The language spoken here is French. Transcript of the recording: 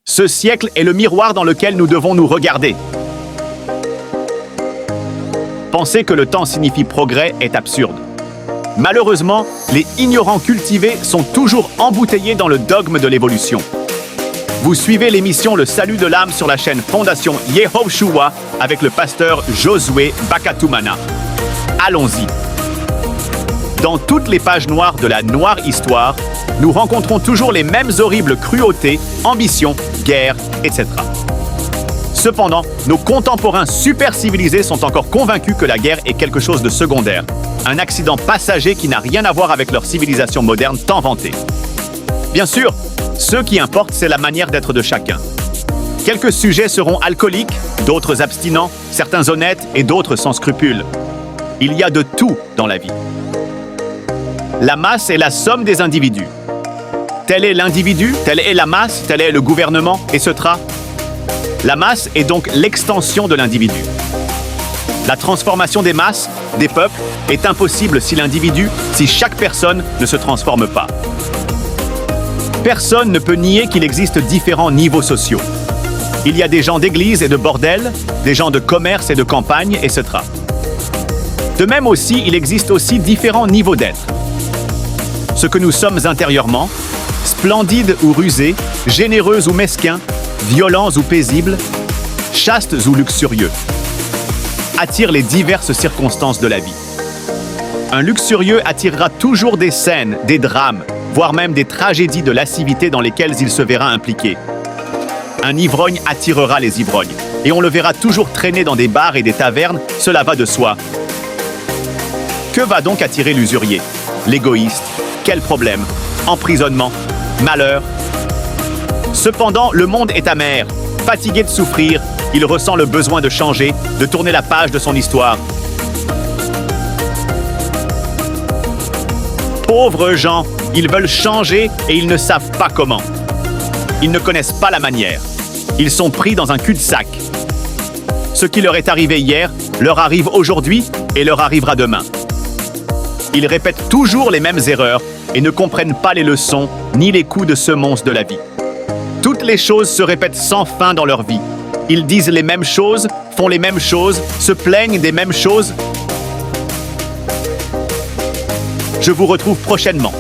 Ce siècle est le miroir dans lequel nous devons nous regarder. Penser que le temps signifie progrès est absurde. Malheureusement, les ignorants cultivés sont toujours embouteillés dans le dogme de l'évolution. Vous suivez l'émission Le Salut de l'âme sur la chaîne Fondation Yehoshua avec le pasteur Josué Bakatumana. Allons-y. Dans toutes les pages noires de la noire histoire, nous rencontrons toujours les mêmes horribles cruautés, ambitions, guerres, etc. Cependant, nos contemporains super civilisés sont encore convaincus que la guerre est quelque chose de secondaire, un accident passager qui n'a rien à voir avec leur civilisation moderne tant vantée. Bien sûr, ce qui importe, c'est la manière d'être de chacun. Quelques sujets seront alcooliques, d'autres abstinents, certains honnêtes et d'autres sans scrupules. Il y a de tout dans la vie. La masse est la somme des individus. Tel est l'individu, telle est la masse, tel est le gouvernement, etc. La masse est donc l'extension de l'individu. La transformation des masses, des peuples, est impossible si chaque personne ne se transforme pas. Personne ne peut nier qu'il existe différents niveaux sociaux. Il y a des gens d'église et de bordel, des gens de commerce et de campagne, etc. De même aussi, il existe aussi différents niveaux d'être. Ce que nous sommes intérieurement, splendides ou rusés, généreux ou mesquins, violents ou paisibles, chastes ou luxurieux, attire les diverses circonstances de la vie. Un luxurieux attirera toujours des scènes, des drames, voire même des tragédies de lascivité dans lesquelles il se verra impliqué. Un ivrogne attirera les ivrognes, et on le verra toujours traîner dans des bars et des tavernes, cela va de soi. Que va donc attirer l'usurier? L'égoïste? Quel problème? Emprisonnement? Malheur? Cependant, le monde est amer. Fatigué de souffrir, il ressent le besoin de changer, de tourner la page de son histoire. Pauvres gens, ils veulent changer et ils ne savent pas comment. Ils ne connaissent pas la manière. Ils sont pris dans un cul-de-sac. Ce qui leur est arrivé hier leur arrive aujourd'hui et leur arrivera demain. Ils répètent toujours les mêmes erreurs et ne comprennent pas les leçons ni les coups de semonce de la vie. Toutes les choses se répètent sans fin dans leur vie. Ils disent les mêmes choses, font les mêmes choses, se plaignent des mêmes choses. Je vous retrouve prochainement.